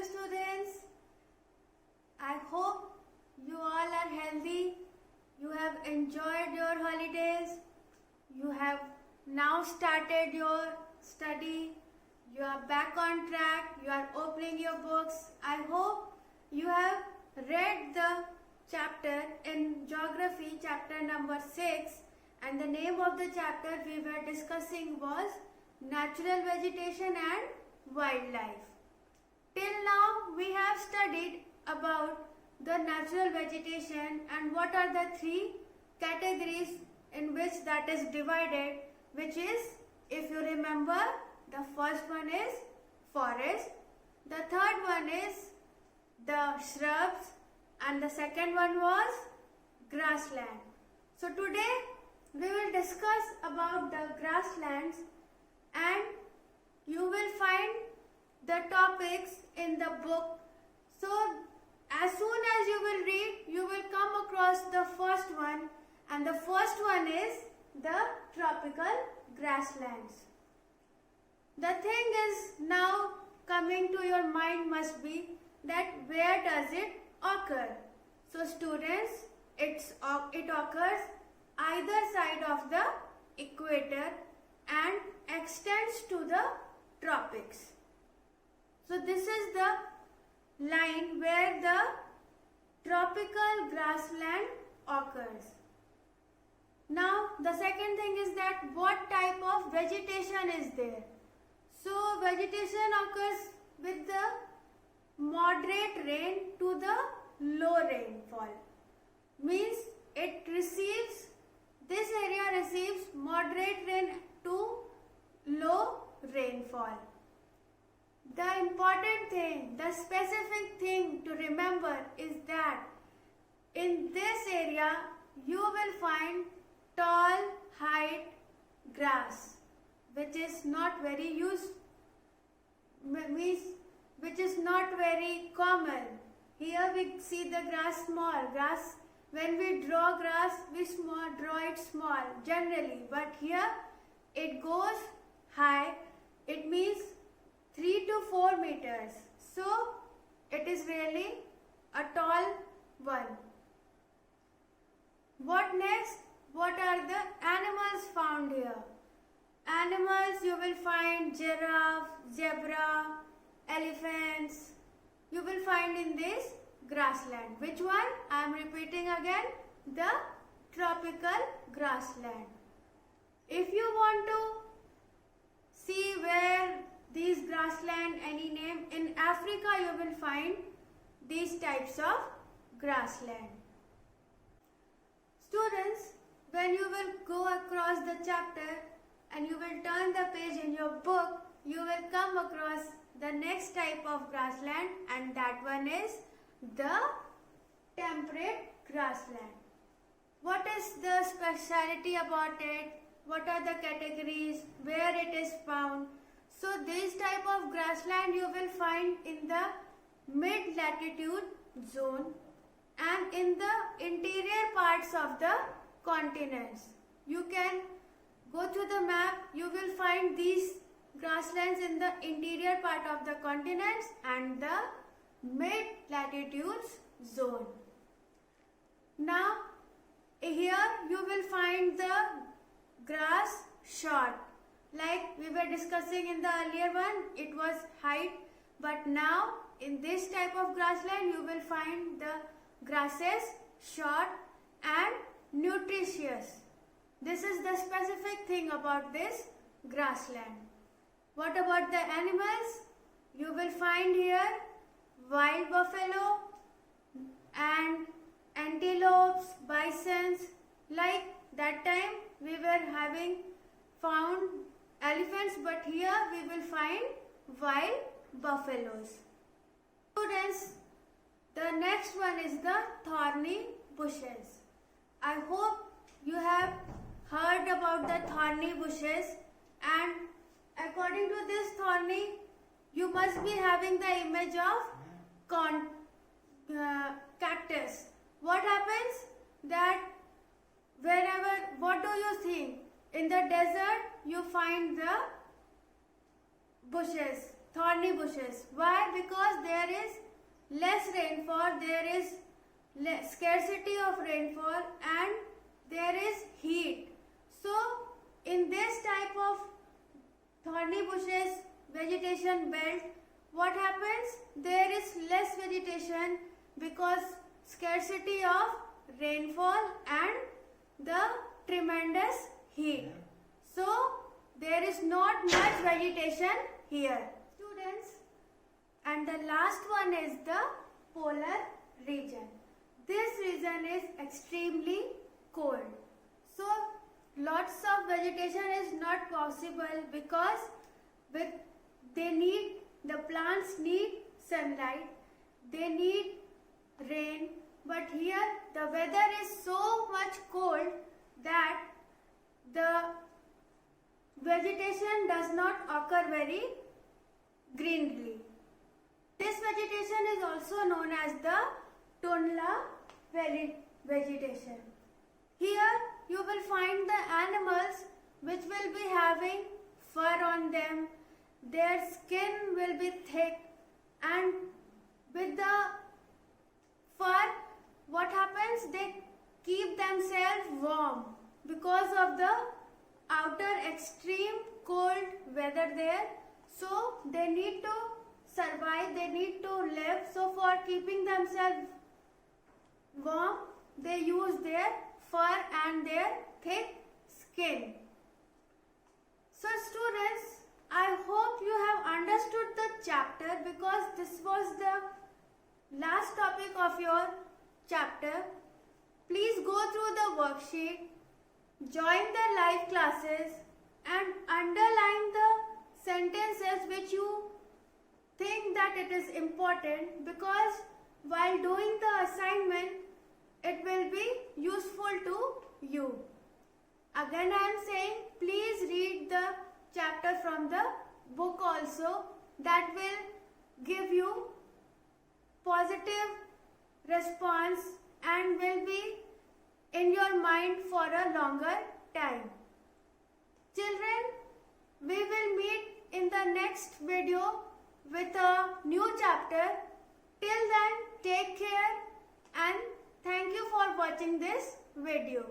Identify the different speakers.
Speaker 1: students. I hope you all are healthy. You have enjoyed your holidays. You have now started your study. You are back on track. You are opening your books. I hope you have read the chapter in geography, chapter number 6, and the name of the chapter we were discussing was natural vegetation and wildlife. Till now we have studied about the natural vegetation and what are the three categories in which that is divided, which is, if you remember, the first one is forest, the third one is the shrubs, and the second one was grassland. So today we will discuss about the grasslands, and you will find the topics in the book. So as soon as you will read, you will come across the first one, and the first one is the tropical grasslands. The thing is now coming to your mind must be that where does it occur? So students, it occurs either side of the equator and extends to the tropics. So this is the line where the tropical grassland occurs. Now the second thing is that what type of vegetation is there? So vegetation occurs with the moderate rain to the low rainfall. Means this area receives moderate rain to low rainfall. The important thing, the specific thing to remember is that in this area you will find tall, height grass, which is not very which is not very common. Here we see the grass small. When we draw grass, we draw it small generally, but here it goes high. It means 3 to 4 meters. So it is really a tall one. What next? What are the animals found here? Animals you will find giraffe, zebra, elephants. You will find in this grassland. Which one? I am repeating again. The tropical grassland. If you want to see where these grassland, any name, in Africa you will find these types of grassland. Students, when you will go across the chapter and you will turn the page in your book, you will come across the next type of grassland, and that one is the temperate grassland. What is the speciality about it? What are the categories? Where it is found? So this type of grassland you will find in the mid-latitude zone and in the interior parts of the continents. You can go to the map, you will find these grasslands in the interior part of the continents and the mid-latitude zone. Now here you will find the grass short. Like we were discussing in the earlier one, it was height, but now in this type of grassland you will find the grasses short and nutritious. This is the specific thing about this grassland. What about the animals? You will find here wild buffalo and antelopes, bisons. Like that time we were found elephants, but here we will find wild buffaloes. Students, the next one is the thorny bushes. I hope you have heard about the thorny bushes, and according to this thorny, you must be having the image of cactus. What happens? That what do you think? In the desert, you find the bushes. thorny bushes. Why? Because there is less rainfall, there is scarcity of rainfall, and there is heat. So in this type of thorny bushes vegetation belt, what happens? There is less vegetation because scarcity of rainfall and the tremendous heat. So there is not much vegetation here. Students, and the last one is the polar region. This region is extremely cold. So lots of vegetation is not possible because the plants need sunlight, they need rain, but here the weather is so much cold that the vegetation does not occur very greenly. This vegetation is also known as the Tundra Valley vegetation. Here you will find the animals which will be having fur on them, their skin will be thick, and with the fur, what happens? They keep themselves warm because of the outer extreme cold weather there. So they need to survive, they need to live. So for keeping themselves warm, they use their fur and their thick skin. So students, I hope you have understood the chapter because this was the last topic of your chapter. Please go through the worksheet, join the live classes, and underline the sentences which you think that it is important, because while doing the assignment it will be useful to you. Again I am saying, please read the chapter from the book also. That will give you positive response and will be in your mind for a longer time. Children, we will meet in the next video with a new chapter. Till then, take care and thank you for watching this video.